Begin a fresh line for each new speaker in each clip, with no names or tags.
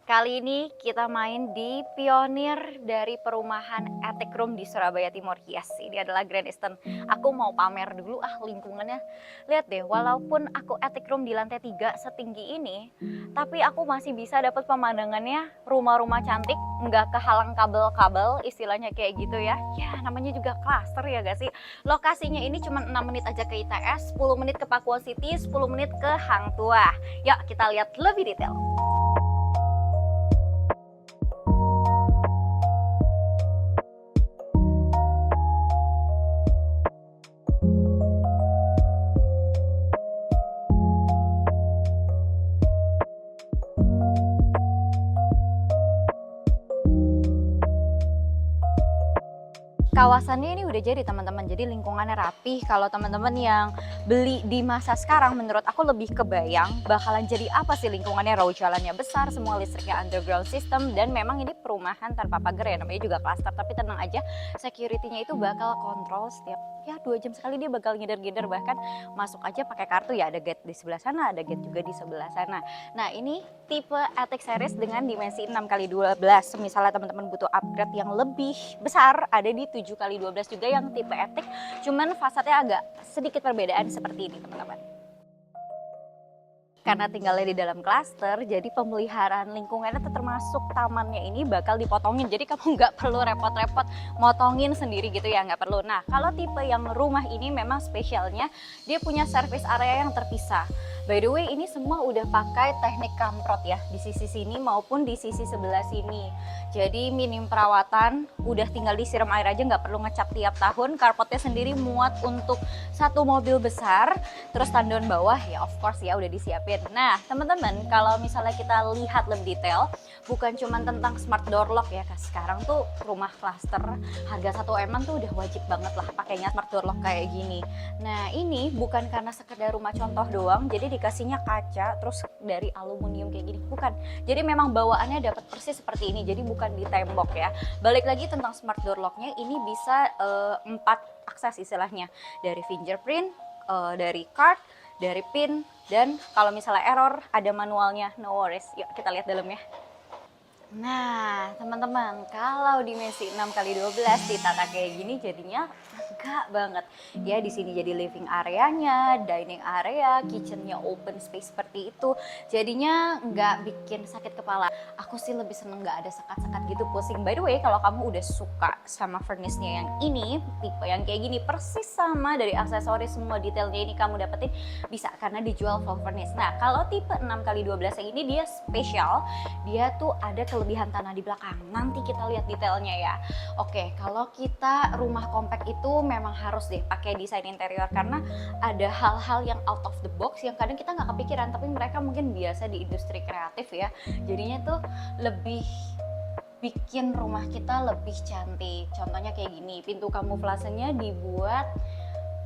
Kali ini kita main di pionir dari perumahan Attic Room di Surabaya Timur. Yes, ini adalah Grand Eastern. Aku mau pamer dulu lingkungannya. Lihat deh, walaupun aku Attic Room di lantai 3 setinggi ini, tapi aku masih bisa dapat pemandangannya rumah-rumah cantik, nggak kehalang kabel-kabel, istilahnya kayak gitu ya. Ya, namanya juga klaster ya gak sih? Lokasinya ini cuma 6 menit aja ke ITS, 10 menit ke Pakuwon City, 10 menit ke Hang Tuah. Yuk kita lihat lebih detail. Kawasannya ini udah jadi teman-teman, jadi lingkungannya rapih. Kalau teman-teman yang beli di masa sekarang, menurut aku lebih kebayang bakalan jadi apa sih lingkungannya. Row jalannya besar, semua listriknya underground system, dan memang ini perumahan tanpa pagar ya, namanya juga klaster. Tapi tenang aja, security-nya itu bakal kontrol setiap 2 jam sekali dia bakal ngider-ngider, bahkan masuk aja pakai kartu ya, ada gate di sebelah sana, ada gate juga di sebelah sana. Nah ini tipe Attic Series dengan dimensi 6x12. Misalnya teman-teman butuh upgrade yang lebih besar, ada di 7x12 juga yang tipe Attic, cuman fasadnya agak sedikit perbedaan seperti ini teman-teman. Karena tinggalnya di dalam klaster, jadi pemeliharaan lingkungannya termasuk tamannya ini bakal dipotongin. Jadi kamu nggak perlu repot-repot motongin sendiri gitu ya, nggak perlu. Nah, kalau tipe yang rumah ini memang spesialnya dia punya service area yang terpisah. By the way, ini semua udah pakai teknik kamprot ya, di sisi sini maupun di sisi sebelah sini. Jadi minim perawatan, udah tinggal disiram air aja, nggak perlu ngecat tiap tahun. Carportnya sendiri muat untuk satu mobil besar, terus tandon bawah ya of course ya udah disiapin. Nah teman-teman, kalau misalnya kita lihat lebih detail, bukan cuma tentang smart door lock ya, sekarang tuh rumah klaster harga 1 M tuh udah wajib banget lah pakainya smart door lock kayak gini. Nah ini bukan karena sekedar rumah contoh doang, jadi dikasihnya kaca terus dari aluminium kayak gini, bukan. Jadi memang bawaannya dapat persis seperti ini, jadi bukan di tembok ya. Balik lagi tentang smart door locknya, ini bisa 4 akses istilahnya, dari fingerprint, dari card, dari pin, dan kalau misalnya error ada manualnya, no worries. Yuk kita lihat dalamnya. Nah teman-teman, kalau dimensi 6x12 ditata kayak gini jadinya lega banget ya. Di sini jadi living areanya, dining area, kitchennya open space seperti itu, jadinya nggak bikin sakit kepala. Aku sih lebih seneng nggak ada sekat-sekat gitu, pusing. By the way, kalau kamu udah suka sama furnace-nya yang ini, tipe yang kayak gini persis sama dari aksesoris, semua detailnya ini kamu dapetin bisa karena dijual full furnace. Nah kalau tipe 6x12 yang ini dia spesial, dia tuh ada kelebihan tanah di belakang. Nanti kita lihat detailnya ya. Oke, kalau kita rumah compact itu memang harus deh pakai desain interior, karena ada hal-hal yang out of the box yang kadang kita nggak kepikiran, tapi mereka mungkin biasa di industri kreatif ya. Jadinya tuh lebih bikin rumah kita lebih cantik. Contohnya kayak gini, pintu kamuflasenya dibuat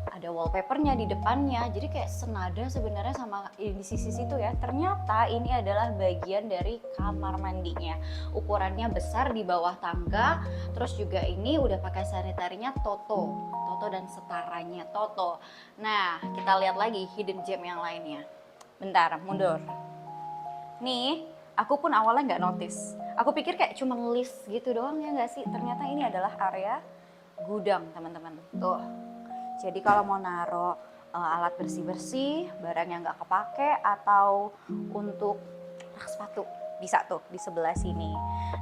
ada wallpapernya di depannya, jadi kayak senada sebenarnya sama di sisi situ ya. Ternyata ini adalah bagian dari kamar mandinya, ukurannya besar di bawah tangga. Terus juga ini udah pakai sanitarinya Toto dan setaranya Toto. Nah kita lihat lagi hidden gem yang lainnya. Bentar, mundur. Nih aku pun awalnya nggak notice, aku pikir kayak cuma list gitu doang ya nggak sih, ternyata ini adalah area gudang teman-teman. Tuh, jadi kalau mau naro alat bersih-bersih, barang yang nggak kepake, atau untuk rak sepatu, bisa tuh di sebelah sini.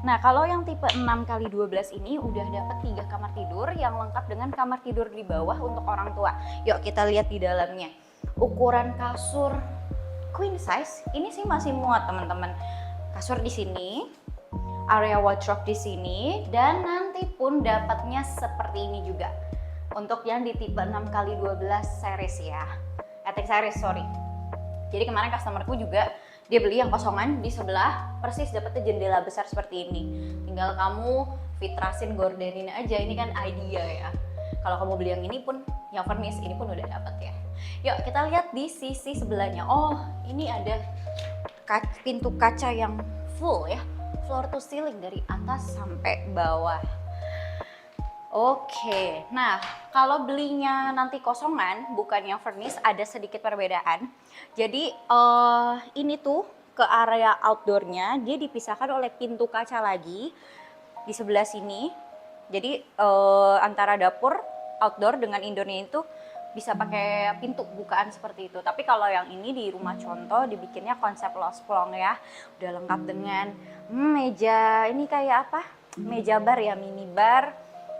Nah kalau yang tipe 6x12 ini udah dapat 3 kamar tidur yang lengkap dengan kamar tidur di bawah untuk orang tua. Yuk kita lihat di dalamnya. Ukuran kasur queen size, ini sih masih muat teman-teman. Kasur di sini, area wardrobe di sini, dan nanti pun dapatnya seperti ini juga. Untuk yang di tipe 6x12 series ya, Attic series sorry. Jadi kemarin customerku juga dia beli yang kosongan di sebelah, persis dapetnya jendela besar seperti ini. Tinggal kamu fitrasin, gordenin aja, ini kan idea ya. Kalau kamu beli yang ini pun, yang furnish ini pun udah dapet ya. Yuk kita lihat di sisi sebelahnya. Oh ini ada pintu kaca yang full ya, floor to ceiling dari atas sampai bawah. Oke, nah kalau belinya nanti kosongan, bukan yang furnish, ada sedikit perbedaan. Jadi ini tuh ke area outdoornya, dia dipisahkan oleh pintu kaca lagi di sebelah sini. Jadi antara dapur outdoor dengan indoornya itu bisa pakai pintu bukaan seperti itu. Tapi kalau yang ini di rumah contoh dibikinnya konsep lost plong ya. Udah lengkap dengan meja, ini kayak apa? Meja bar ya, mini bar.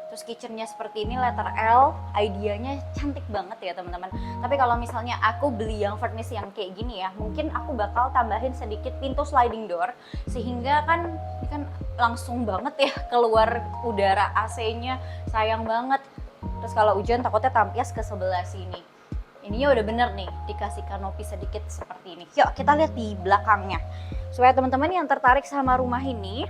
Terus kitchennya seperti ini, letter L. Idenya cantik banget ya teman-teman. Tapi kalau misalnya aku beli yang furnish yang kayak gini ya, mungkin aku bakal tambahin sedikit pintu sliding door. Sehingga kan ini kan langsung banget ya keluar udara AC-nya, sayang banget. Terus kalau hujan takutnya tampias ke sebelah sini. Ininya udah bener nih, dikasih kanopi sedikit seperti ini. Yuk kita lihat di belakangnya. Supaya teman-teman yang tertarik sama rumah ini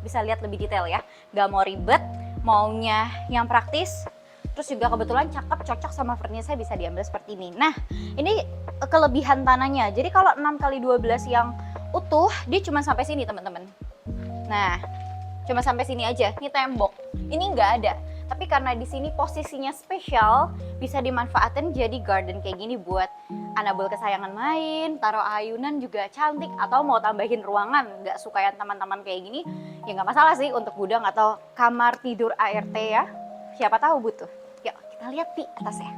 bisa lihat lebih detail ya. Gak mau ribet, maunya yang praktis. Terus juga kebetulan cakep, cocok sama furniture bisa diambil seperti ini. Nah, ini kelebihan tanahnya. Jadi kalau 6x12 yang utuh, dia cuma sampai sini teman-teman. Nah, cuma sampai sini aja. Ini tembok. Ini nggak ada. Tapi karena di sini posisinya spesial, bisa dimanfaatin jadi garden kayak gini buat Anabel kesayangan main, taruh ayunan juga cantik, atau mau tambahin ruangan, nggak suka yang teman-teman kayak gini, ya nggak masalah sih untuk gudang atau kamar tidur ART ya. Siapa tahu butuh. Yuk kita lihat di atasnya.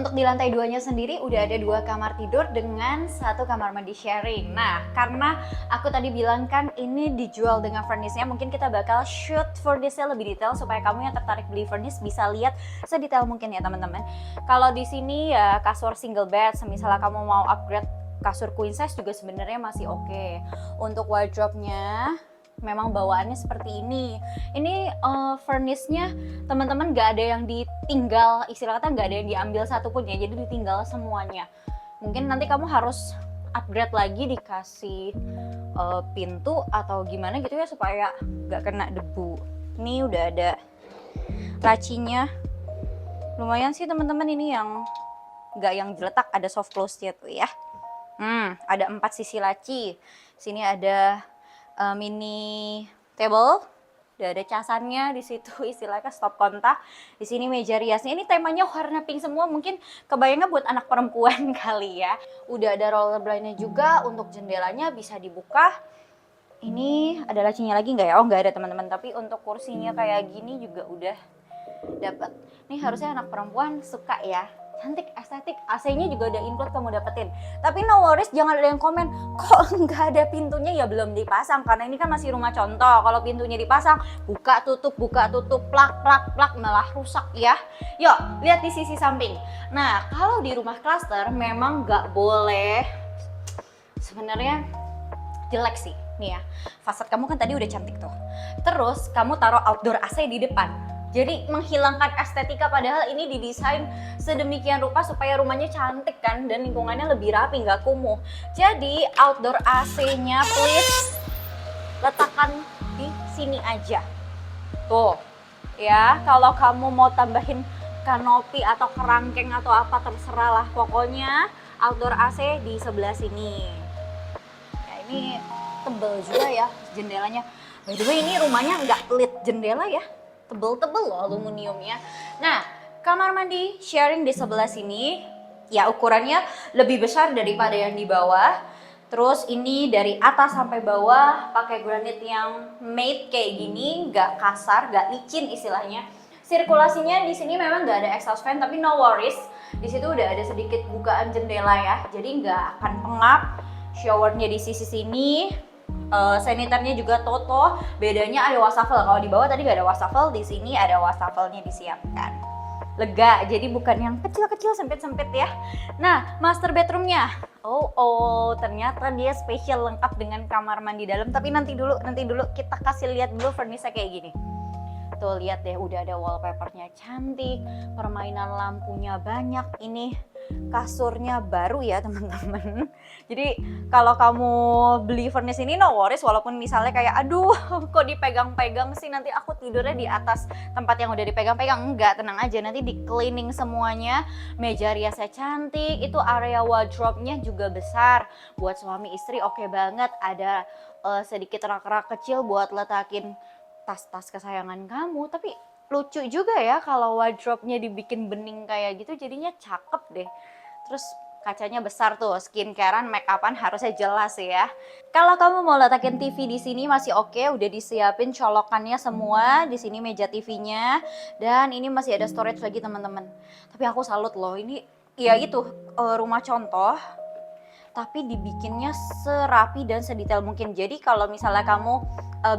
Untuk di lantai 2-nya sendiri udah ada 2 kamar tidur dengan 1 kamar mandi sharing. Nah, karena aku tadi bilang kan ini dijual dengan furnish-nya, mungkin kita bakal shoot furnish-nya lebih detail supaya kamu yang tertarik beli furnish bisa lihat sedetail mungkin ya teman-teman. Kalau di sini ya kasur single bed, misalnya kamu mau upgrade kasur queen size juga sebenarnya masih oke. Untuk wardrobe-nya memang bawaannya seperti ini. Ini furnish-nya teman-teman gak ada yang ditinggal, istilah kata gak ada yang diambil satupun ya, jadi ditinggal semuanya. Mungkin nanti kamu harus upgrade lagi dikasih pintu atau gimana gitu ya supaya gak kena debu. Ini udah ada lacinya. Lumayan sih teman-teman, ini yang gak yang jeletak, ada soft close-nya tuh ya. Ada 4 sisi laci. Sini ada mini table, udah ada casannya di situ, istilahnya stop kontak. Di sini meja riasnya, ini temanya warna pink semua, mungkin kebayangnya buat anak perempuan kali ya. Udah ada roller blind-nya juga, untuk jendelanya bisa dibuka. Ini ada lacinya lagi nggak ya? Oh nggak ada teman-teman, tapi untuk kursinya kayak gini juga udah dapat. Ini harusnya anak perempuan suka ya. Cantik, estetik, AC-nya juga udah include kamu dapetin. Tapi no worries, jangan ada yang komen, kok nggak ada pintunya? Ya belum dipasang, karena ini kan masih rumah contoh. Kalau pintunya dipasang, buka tutup, plak, malah rusak ya. Yuk, lihat di sisi samping. Nah, kalau di rumah cluster memang nggak boleh, sebenarnya jelek sih. Nih ya, fasad kamu kan tadi udah cantik tuh. Terus kamu taruh outdoor AC di depan. Jadi menghilangkan estetika, padahal ini didesain sedemikian rupa supaya rumahnya cantik kan, dan lingkungannya lebih rapi, nggak kumuh. Jadi outdoor AC-nya please letakkan di sini aja. Tuh, ya kalau kamu mau tambahin kanopi atau kerangkeng atau apa terserah lah. Pokoknya outdoor AC di sebelah sini. Ya ini tebel juga ya jendelanya. By the way ini rumahnya nggak pelit jendela ya. Tebel-tebel loh aluminiumnya. Nah, kamar mandi sharing di sebelah sini, ya ukurannya lebih besar daripada yang di bawah. Terus ini dari atas sampai bawah pakai granit yang matte kayak gini, nggak kasar, nggak licin istilahnya. Sirkulasinya di sini memang nggak ada exhaust fan, tapi no worries. Di situ udah ada sedikit bukaan jendela ya, jadi nggak akan pengap. Showernya di sisi sini. Saniternya juga Toto, bedanya ada wastafel. Kalau di bawah tadi gak ada wastafel, di sini ada wastafelnya disiapkan. Lega, jadi bukan yang kecil-kecil sempit-sempit ya. Nah, master bedroomnya, ternyata dia spesial lengkap dengan kamar mandi dalam. Tapi nanti dulu kita kasih lihat dulu furniture kayak gini. Tuh lihat deh, udah ada wallpapernya cantik, permainan lampunya banyak. Ini kasurnya baru ya teman-teman. Jadi kalau kamu beli furnish ini no worries, walaupun misalnya kayak aduh kok dipegang-pegang sih, nanti aku tidurnya di atas tempat yang udah dipegang-pegang. Enggak, tenang aja, nanti di cleaning semuanya. Meja riasnya cantik, itu area wardrobe-nya juga besar. Buat suami istri oke banget, ada sedikit rak-rak kecil buat letakin tas-tas kesayangan kamu. Tapi lucu juga ya kalau wardrobe-nya dibikin bening kayak gitu, jadinya cakep deh. Terus kacanya besar tuh, skincarean, make upan harusnya jelas ya. Kalau kamu mau letakin TV di sini masih oke, udah disiapin colokannya semua. Di sini meja TV-nya, dan ini masih ada storage lagi teman-teman. Tapi aku salut loh, ini ya itu rumah contoh, tapi dibikinnya serapi dan sedetail mungkin. Jadi kalau misalnya kamu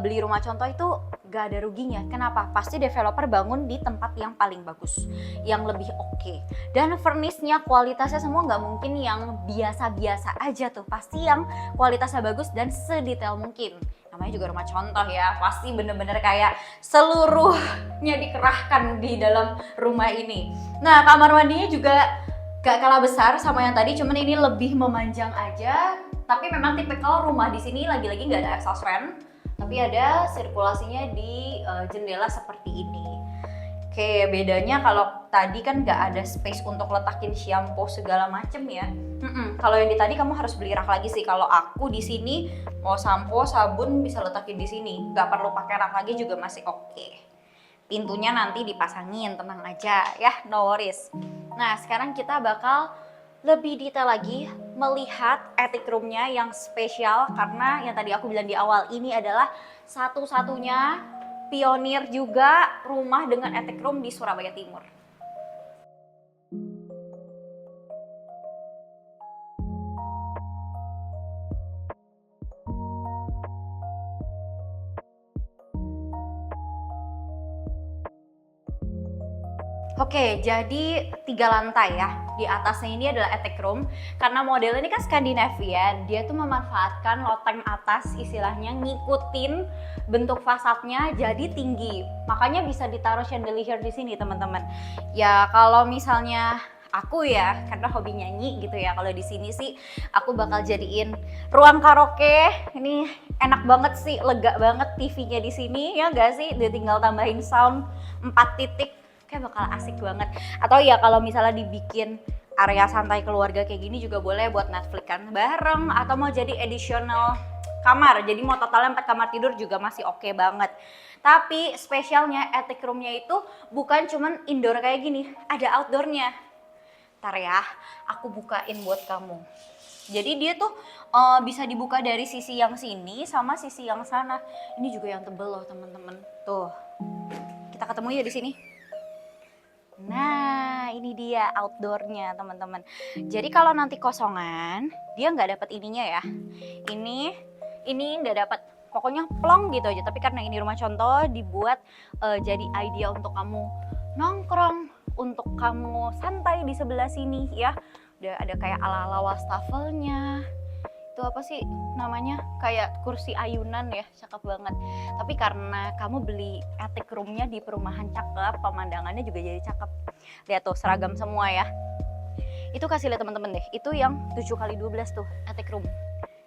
beli rumah contoh itu gak ada ruginya. Kenapa? Pasti developer bangun di tempat yang paling bagus, yang lebih oke. Dan furnishnya, kualitasnya semua gak mungkin yang biasa-biasa aja tuh. Pasti yang kualitasnya bagus dan sedetail mungkin. Namanya juga rumah contoh ya, pasti bener-bener kayak seluruhnya dikerahkan di dalam rumah ini. Nah, kamar mandinya juga gak kalah besar sama yang tadi, cuman ini lebih memanjang aja. Tapi memang tipikal rumah di sini lagi-lagi nggak ada exhaust fan, tapi ada sirkulasinya di jendela seperti ini. Oke, bedanya kalau tadi kan nggak ada space untuk letakin shampoo segala macem ya. Kalau yang di tadi kamu harus beli rak lagi sih. Kalau aku di sini mau shampoo, sabun bisa letakin di sini, nggak perlu pakai rak lagi juga masih oke. Pintunya nanti dipasangin, tenang aja ya, no worries. Nah, sekarang kita bakal lebih detail lagi melihat attic room-nya yang spesial, karena yang tadi aku bilang di awal, ini adalah satu-satunya pionir juga rumah dengan attic room di Surabaya Timur. Oke, jadi 3 lantai ya. Di atasnya ini adalah attic room. Karena model ini kan Scandinavian, dia tuh memanfaatkan loteng atas, istilahnya ngikutin bentuk fasadnya jadi tinggi. Makanya bisa ditaruh chandelier di sini, teman-teman. Ya, kalau misalnya aku ya, karena hobi nyanyi gitu ya, kalau di sini sih aku bakal jadiin ruang karaoke. Ini enak banget sih, lega banget TV-nya di sini ya nggak sih? Dia tinggal tambahin sound 4 titik. Kayak bakal asik banget. Atau ya kalau misalnya dibikin area santai keluarga kayak gini juga boleh buat Netflix kan bareng, atau mau jadi additional kamar, jadi mau totalnya 4 kamar tidur juga masih oke banget. Tapi spesialnya attic room-nya itu bukan cuman indoor kayak gini, ada outdoor-nya. Ntar ya, aku bukain buat kamu. Jadi dia tuh bisa dibuka dari sisi yang sini sama sisi yang sana. Ini juga yang tebel loh teman-teman. Tuh, kita ketemu ya di sini. Nah, ini dia outdoornya teman-teman. Jadi kalau nanti kosongan, dia nggak dapat ininya ya. Ini nggak dapat, pokoknya plong gitu aja. Tapi karena ini rumah contoh, dibuat jadi idea untuk kamu nongkrong, untuk kamu santai di sebelah sini ya. Udah ada kayak ala-ala wastafelnya. Itu apa sih namanya, kayak kursi ayunan ya, cakep banget. Tapi karena kamu beli attic room-nya di perumahan cakep, pemandangannya juga jadi cakep. Lihat tuh, seragam semua ya. Itu kasih lihat teman-teman deh, itu yang 7x12 tuh attic room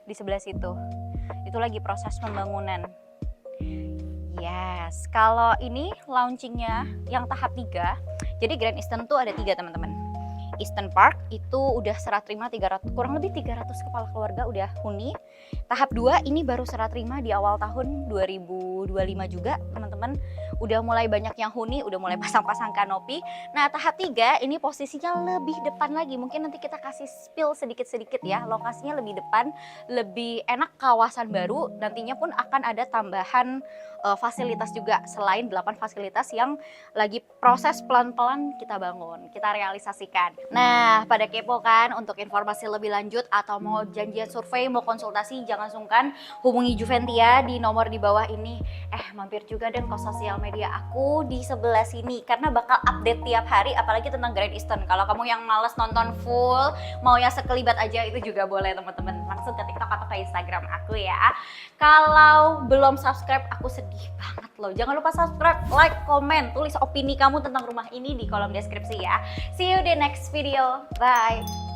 di sebelah situ. Itu lagi proses pembangunan. Yes, kalau ini launchingnya yang tahap 3. Jadi Grand Eastern tuh ada 3 teman-teman. Eastern Park itu udah serah terima 300, kurang lebih 300 kepala keluarga udah huni. Tahap 2 ini baru serah terima di awal tahun 2025 juga teman-teman. Udah mulai banyak yang huni, udah mulai pasang-pasang kanopi. Nah, tahap 3 ini posisinya lebih depan lagi. Mungkin nanti kita kasih spill sedikit-sedikit ya. Lokasinya lebih depan, lebih enak, kawasan baru. Nantinya pun akan ada tambahan fasilitas juga selain 8 fasilitas yang lagi proses pelan-pelan kita bangun, kita realisasikan. Nah, pada kepo kan untuk informasi lebih lanjut atau mau janjian survei, mau konsultasi, jangan sungkan hubungi Juventia di nomor di bawah ini. Mampir juga dan ke sosial media aku di sebelah sini karena bakal update tiap hari, apalagi tentang Grand Eastern. Kalau kamu yang males nonton full, mau yang sekelibat aja itu juga boleh teman-teman. Langsung ke TikTok atau ke Instagram aku ya. Kalau belum subscribe, aku sedih banget loh lo. Jangan lupa subscribe, like, komen, tulis opini kamu tentang rumah ini di kolom deskripsi ya. See you di next video. Bye.